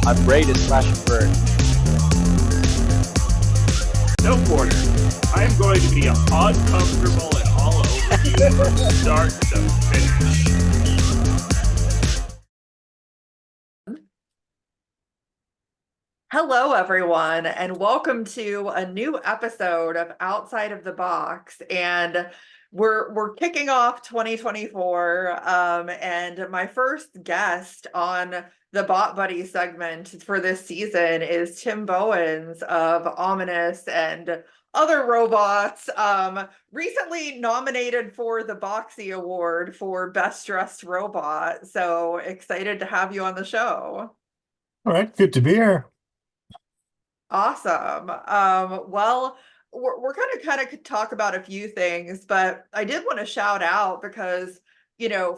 I'm ready to slash and burn. No quarter. I am going to be uncomfortable and all over you from start to finish. Hello, everyone, and welcome to a new episode of Outside of the Box. And we're kicking off 2024. And my first guest on the Bot Buddy segment for this season is Tim Bouwens of Ominous and other robots. Recently nominated for the Boxy Award for Best Dressed Robot. So excited to have you on the show. All right, good to be here. Awesome. Well, we're going to kind of talk about a few things, but I did want to shout out because,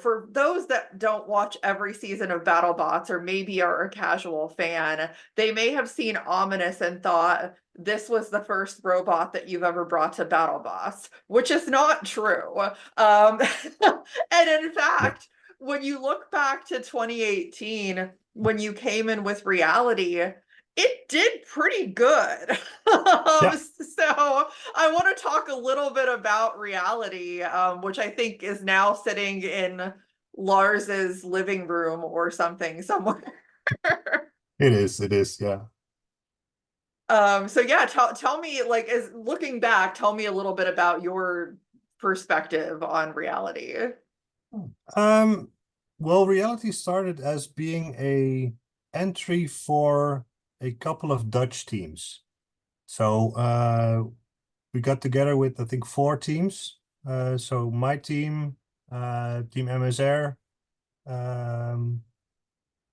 for those that don't watch every season of BattleBots or maybe are a casual fan, they may have seen Ominous and thought this was the first robot that you've ever brought to BattleBots, which is not true. And in fact, when you look back to 2018, when you came in with Reality, it did pretty good. So I want to talk a little bit about Reality, which I think is now sitting in Lars's living room or something somewhere. It is, yeah. So yeah, tell me, like, as looking back, tell me a little bit about your perspective on Reality. Well, Reality started as being a entry for a couple of Dutch teams. So we got together with, I think, 4 teams. So my team, Team MSR,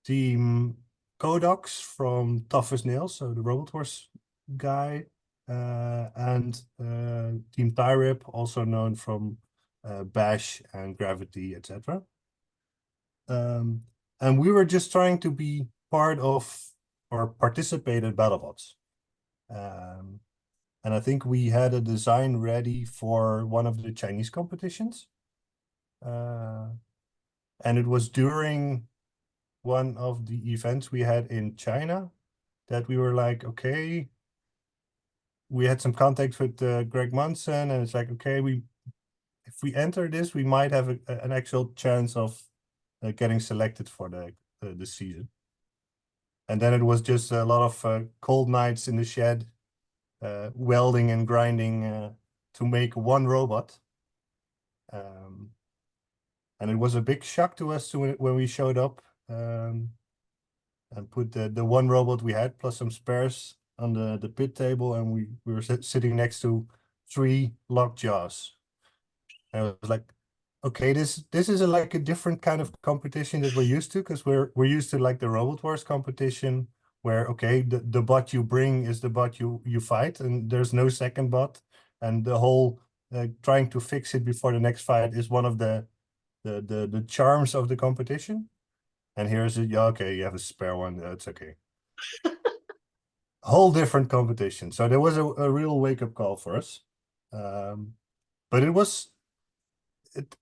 Team Codox from Tough as Nails, so the Robot Wars guy, and Team Tyrip, also known from Bash and Gravity, etc. And we were just trying to be part of or participate in BattleBots. And I think we had a design ready for one of the Chinese competitions. And it was during one of the events we had in China that we were like, okay, we had some contact with Greg Munson, and it's like, okay, if we enter this, we might have an actual chance of getting selected for the season. And then it was just a lot of cold nights in the shed, welding and grinding to make one robot. And it was a big shock to us when we showed up and put the one robot we had plus some spares on the pit table, and we were sitting next to 3 locked jaws. And I was like, okay, this is like a different kind of competition that we're used to, because we're used to like the Robot Wars competition where, okay, the bot you bring is the bot you fight, and there's no second bot, and the whole trying to fix it before the next fight is one of the charms of the competition. And here's it, yeah, okay, you have a spare one, it's okay. Whole different competition. So there was a real wake-up call for us. But it was like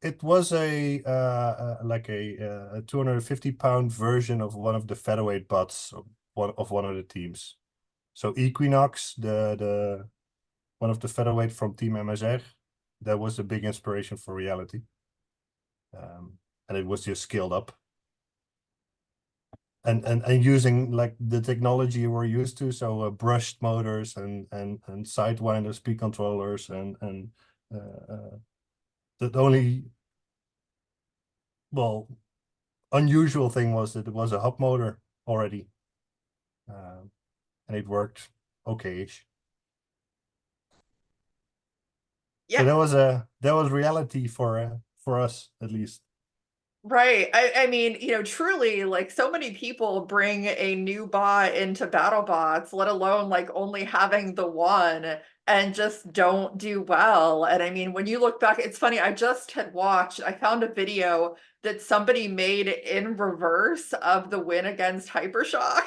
a 250-pound version of one of the featherweight bots of one of the teams. So Equinox, the one of the featherweight from Team MSR, that was a big inspiration for Reality. And it was just scaled up. And using like the technology we're used to, so brushed motors and sidewinder speed controllers and the only, well, unusual thing was that it was a hub motor already, and it worked okay-ish. Yeah. So that was Reality for us, at least. Right. I mean, truly, like, so many people bring a new bot into BattleBots, let alone like only having the one, and just don't do well. And I mean, when you look back, it's funny, I found a video that somebody made in reverse of the win against Hypershock.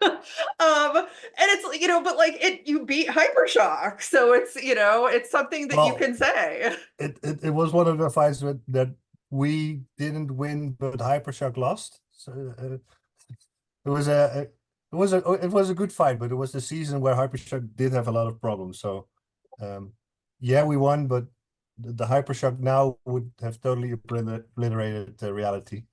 And it's, but like you beat Hypershock, so it's something that you can say. It was one of the fights that we didn't win, but Hypershock lost. So it was it was a good fight, but it was the season where Hypershock did have a lot of problems. So, yeah, we won, but the Hypershock now would have totally obliterated the reality.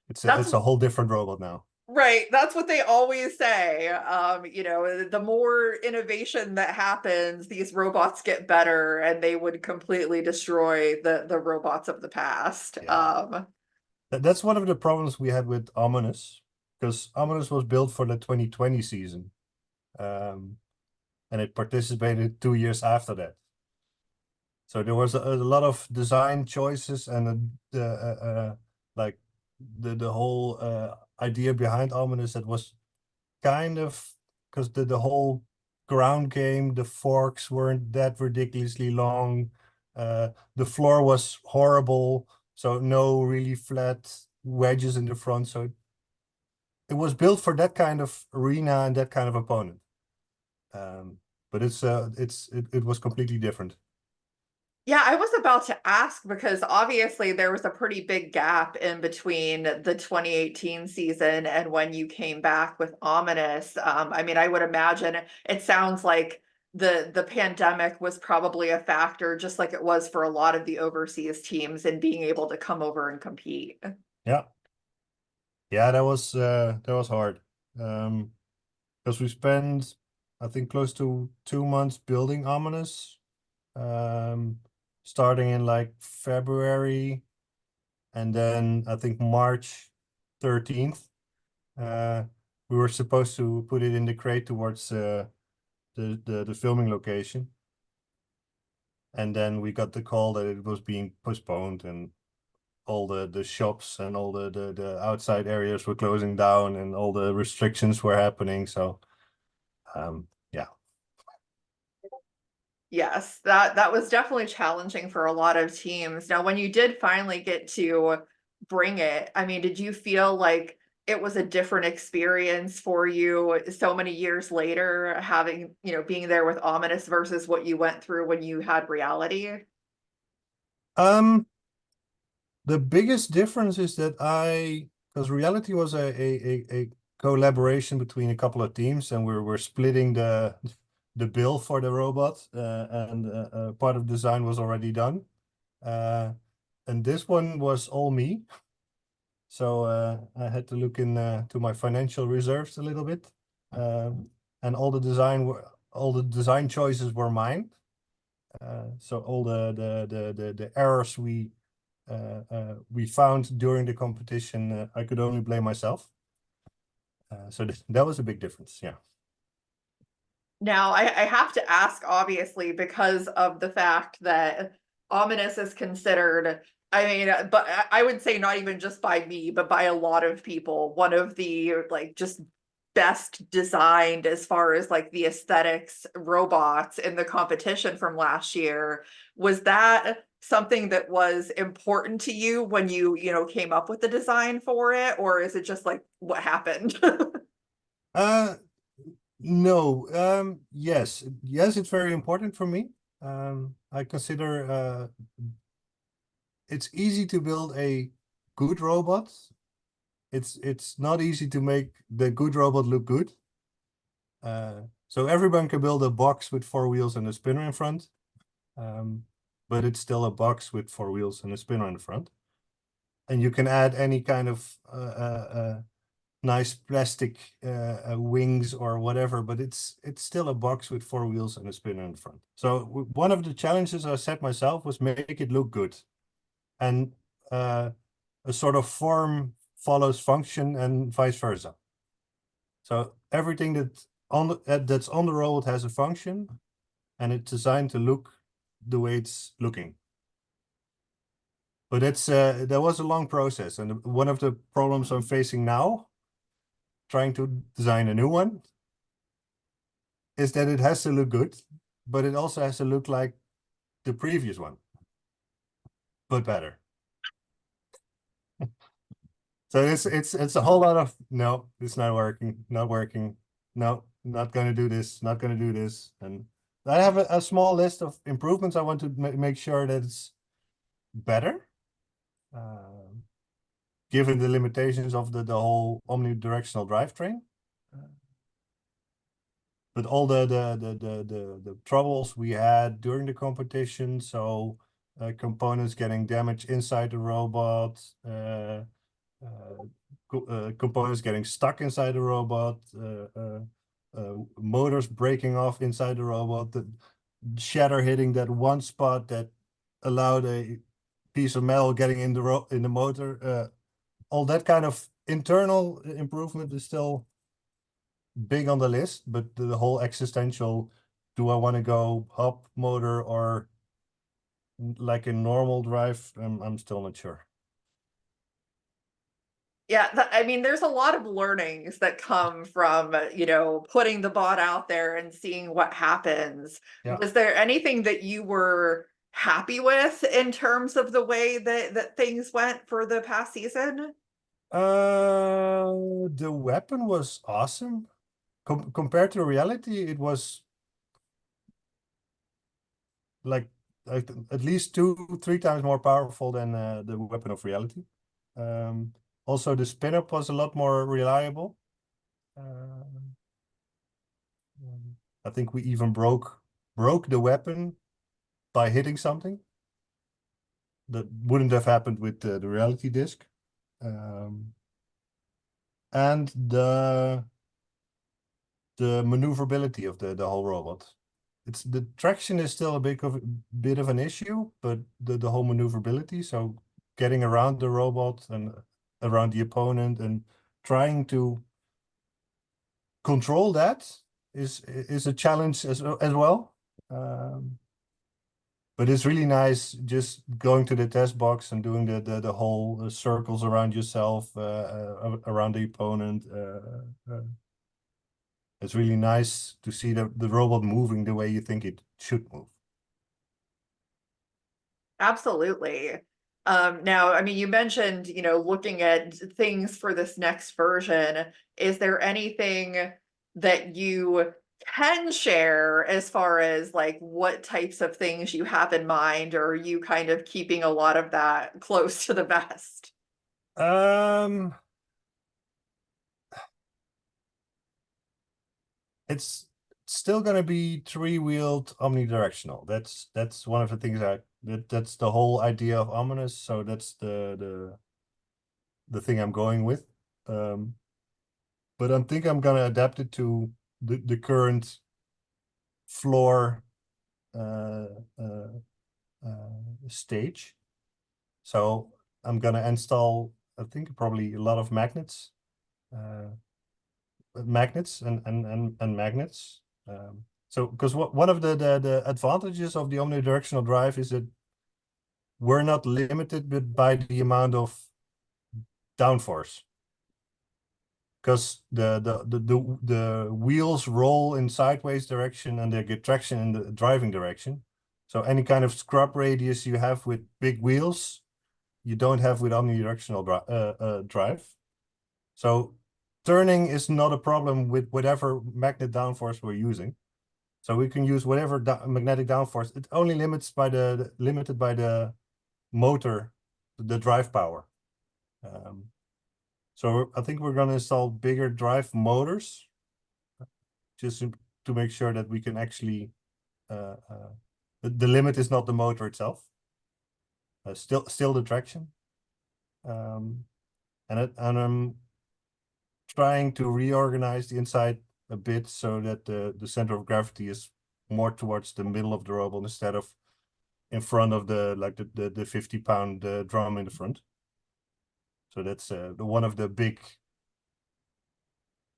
That's It's a whole different robot now. right. That's what they always say. The more innovation that happens, these robots get better, and they would completely destroy the robots of the past. Yeah. That's one of the problems we had with Ominous, because Ominous was built for the 2020 season, and it participated 2 years after that. So there was a lot of design choices and like the whole idea behind Ominous that was kind of because the whole ground game, the forks weren't that ridiculously long, the floor was horrible, so no really flat wedges in the front. So it was built for that kind of arena and that kind of opponent. But it was completely different. Yeah, I was about to ask because obviously there was a pretty big gap in between the 2018 season and when you came back with Ominous. I mean, I would imagine it sounds like the pandemic was probably a factor, just like it was for a lot of the overseas teams in being able to come over and compete. Yeah. Yeah, that was hard. Because we spent, I think, close to 2 months building Ominous. Starting in like February, and then I think March 13th, we were supposed to put it in the crate towards the filming location. And then we got the call that it was being postponed, and all the shops and all the outside areas were closing down, and all the restrictions were happening. So, yeah. Yes, that was definitely challenging for a lot of teams. Now, when you did finally get to bring it, I mean, did you feel like it was a different experience for you so many years later, having, being there with Ominous versus what you went through when you had reality? The biggest difference is that because reality was a collaboration between a couple of teams, and we're splitting the bill for the robot, and part of design was already done. And this one was all me. So I had to look in to my financial reserves a little bit. And all the design choices were mine. So all the errors we found during the competition, I could only blame myself. So that was a big difference. Yeah. Now, I have to ask, obviously, because of the fact that Ominous is considered, I mean, but I would say not even just by me, but by a lot of people, one of the like just best designed as far as like the aesthetics robots in the competition from last year. Was that something that was important to you when came up with the design for it, or is it just like what happened? No, yes, it's very important for me. I consider it's easy to build a good robot. It's not easy to make the good robot look good. So everyone can build a box with 4 wheels and a spinner in front, but it's still a box with 4 wheels and a spinner in the front. And you can add any kind of nice plastic wings or whatever, but it's still a box with 4 wheels and a spinner in front. So one of the challenges I set myself was make it look good, and a sort of form follows function and vice versa. So everything that's on the robot has a function, and it's designed to look the way it's looking. But that was a long process, and one of the problems I'm facing now, trying to design a new one, is that it has to look good, but it also has to look like the previous one, but better. So it's a whole lot of no, it's not working, no, not gonna do this, not gonna do this. And I have a small list of improvements I want to make sure that it's better. given the limitations of the whole omnidirectional drivetrain. But all the troubles we had during the competition, so components getting damaged inside the robot, components getting stuck inside the robot, motors breaking off inside the robot, the shatter hitting that one spot that allowed a piece of metal getting in the motor. All that kind of internal improvement is still big on the list, but the whole existential, do I want to go hub motor or like a normal drive? I'm still not sure. Yeah, I mean, there's a lot of learnings that come from, putting the bot out there and seeing what happens. Yeah. Was there anything that you were happy with in terms of the way that things went for the past season? The weapon was awesome. Compared to reality, it was like at least 2-3 times more powerful than the weapon of reality. Also, the spin-up was a lot more reliable. I think we even broke the weapon by hitting something. That wouldn't have happened with the reality disc. And the maneuverability of the whole robot. The traction is still a bit of an issue, but the whole maneuverability, so getting around the robot and around the opponent and trying to control that is a challenge as well. But it's really nice just going to the test box and doing the whole circles around yourself, around the opponent. It's really nice to see the robot moving the way you think it should move. Absolutely. Now, I mean, you mentioned, looking at things for this next version. Is there anything that you can share as far as like what types of things you have in mind, or are you kind of keeping a lot of that close to the vest? It's still gonna be 3-wheeled omnidirectional. That's one of the things that's the whole idea of Ominous. So that's the thing I'm going with. But I think I'm gonna adapt it to the current floor stage. So I'm gonna install, I think, probably a lot of magnets, and magnets. So because one of the advantages of the omnidirectional drive is that we're not limited by the amount of downforce, because the wheels roll in sideways direction and they get traction in the driving direction. So any kind of scrub radius you have with big wheels, you don't have with omnidirectional drive. So turning is not a problem with whatever magnet downforce we're using. So we can use whatever magnetic downforce. It only limited by the motor, the drive power. So I think we're going to install bigger drive motors, just to make sure that we can actually, the limit is not the motor itself, still the traction. And I'm trying to reorganize the inside a bit so that the center of gravity is more towards the middle of the robot instead of in front of the 50-pound drum in the front. So that's one of the big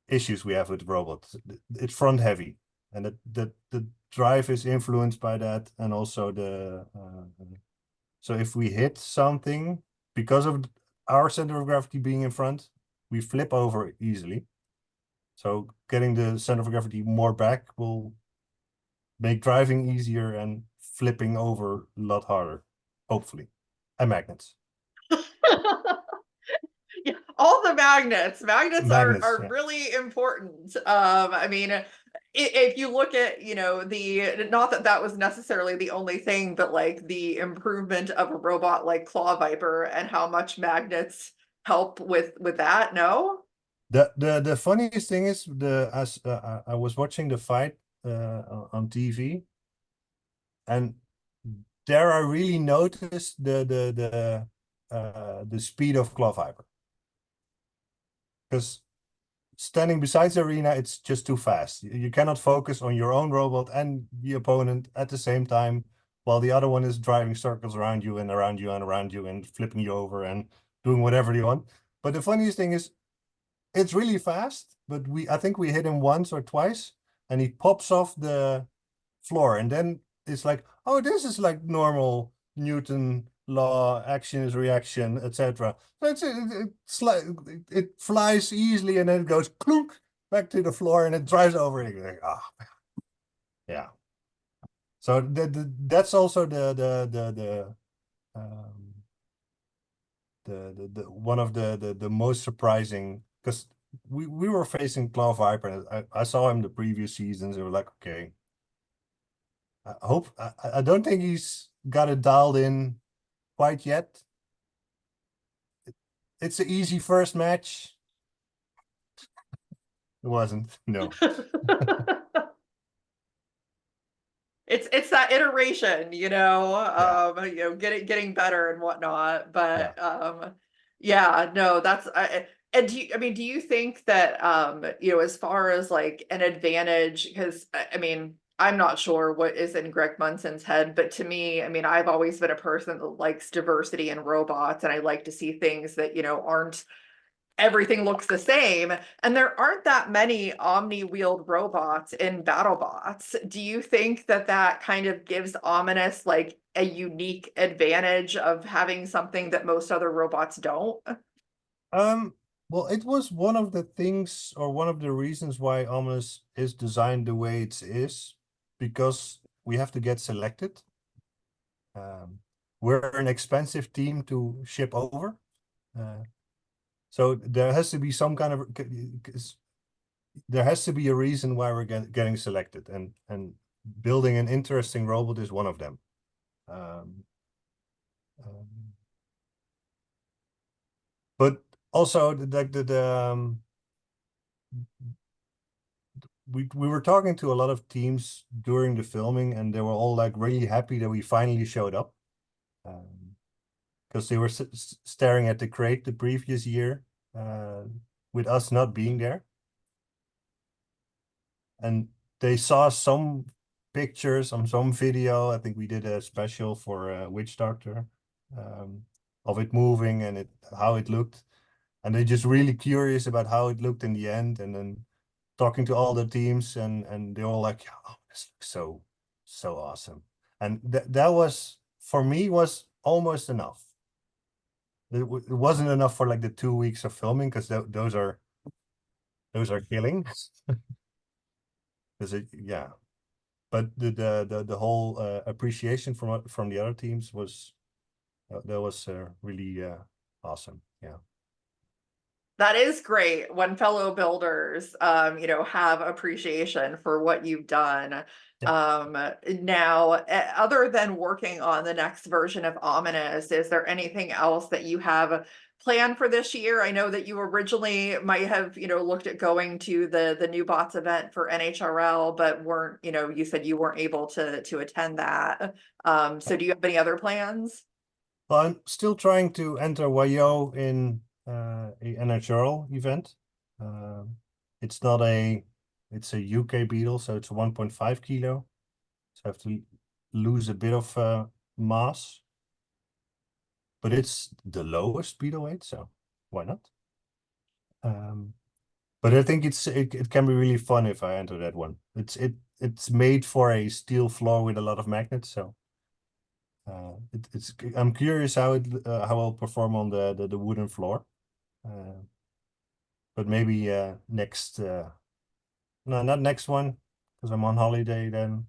issues we have with the robot. It's front heavy, and the drive is influenced by that, and also so if we hit something, because of our center of gravity being in front, we flip over easily. So getting the center of gravity more back will make driving easier and flipping over a lot harder, hopefully. And magnets. Yeah, all the magnets. Magnets are Yeah. really important. I mean, if you look at, not that was necessarily the only thing, but like the improvement of a robot like Claw Viper and how much magnets help with that? No? The funniest thing is I was watching the fight on TV, and there I really noticed the speed of Claw Viper, because standing beside the arena, it's just too fast. You cannot focus on your own robot and the opponent at the same time, while the other one is driving circles around you and around you and around you and flipping you over and doing whatever they want. But the funniest thing is, it's really fast, but I think we hit him once or twice, and he pops off the floor, and then it's like, oh, this is like normal Newton law, action is reaction, etc. So it's like it flies easily, and then it goes clunk back to the floor, and it drives over it. Like, ah, yeah. So that's also one of the most surprising, because we were facing Claw Viper, and I saw him the previous seasons. And we were like, okay, I don't think he's got it dialed in quite yet. It's an easy first match. It wasn't, no. It's that iteration, getting better and whatnot. But yeah, no, that's and do you think that as far as like an advantage, because I mean, I'm not sure what is in Greg Munson's head, but to me, I mean, I've always been a person that likes diversity in robots, and I like to see things that, aren't everything looks the same, and there aren't that many omni-wheeled robots in BattleBots. Do you think that kind of gives Ominous like a unique advantage of having something that most other robots don't? Well, it was one of the things, or one of the reasons why Ominous is designed the way it is, because we have to get selected. We're an expensive team to ship over. So there has to be some kind of, there has to be a reason why we're getting selected, and building an interesting robot is one of them. But also we were talking to a lot of teams during the filming, and they were all like really happy that we finally showed up. Because they were staring at the crate the previous year, with us not being there. And they saw some pictures on some video. I think we did a special for Witch Doctor, of it moving and how it looked. And they're just really curious about how it looked in the end. And then talking to all the teams, and they're all like, oh, this looks so awesome. And that was, for me, was almost enough. It wasn't enough for like the 2 weeks of filming, because those are killing. Yeah, but the whole appreciation from the other teams was really awesome. Yeah. That is great when fellow builders, have appreciation for what you've done. Now, other than working on the next version of Ominous, is there anything else that you have planned for this year? I know that you originally might have, looked at going to the new bots event for NHRL, but weren't, you said you weren't able to attend that. So do you have any other plans? Well, I'm still trying to enter YO in a NHRL event. It's not it's a UK beetle, so it's 1.5 kilo. So I have to lose a bit of mass. But it's the lowest beetle weight, so why not? But I think it can be really fun if I enter that one. It's made for a steel floor with a lot of magnets, so I'm curious how I'll perform on the wooden floor. But maybe next no, not next one, because I'm on holiday then,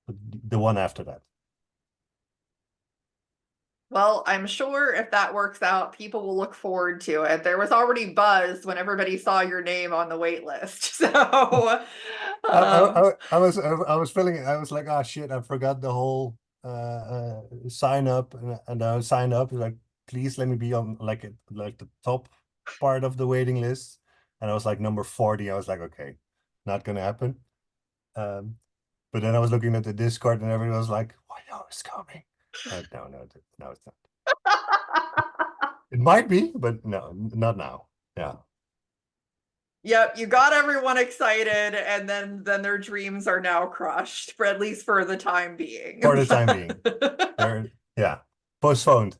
but the one after that. Well, I'm sure if that works out, people will look forward to it. There was already buzz when everybody saw your name on the wait list. So I was feeling it. I was like, oh shit, I forgot the whole sign up, and I signed up like please let me be on like the top part of the waiting list. And I was like number 40. I was like, okay, not gonna happen. But then I was looking at the Discord and everyone was like, "Oh, no, it's coming." No, it's not. It might be, but no, not now. Yeah. Yep, you got everyone excited, and then their dreams are now crushed, for at least for the time being. For the time being. Yeah. Postponed.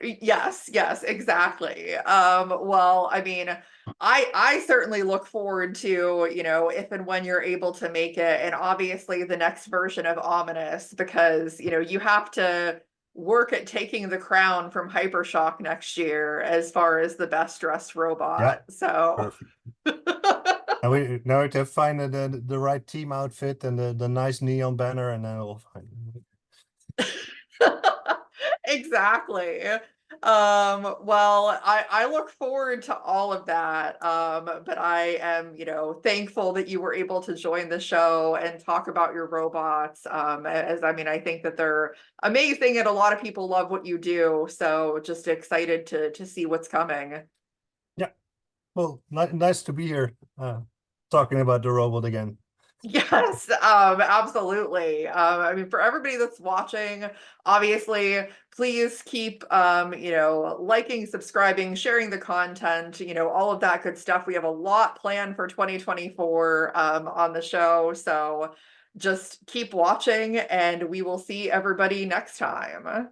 Yes, exactly. Well, I mean, I certainly look forward to, if and when you're able to make it, and obviously the next version of Ominous, because you have to work at taking the crown from Hypershock next year as far as the best dressed robot. Yeah, so perfect. Now we have to find the right team outfit and the nice neon banner, and then we'll find exactly. Well, I look forward to all of that. But I am, thankful that you were able to join the show and talk about your robots. I think that they're amazing and a lot of people love what you do. So just excited to see what's coming. Yeah. Well, nice to be here, talking about the robot again. Yes, absolutely. For everybody that's watching, obviously, please keep, liking, subscribing, sharing the content, all of that good stuff. We have a lot planned for 2024, on the show. So just keep watching and we will see everybody next time.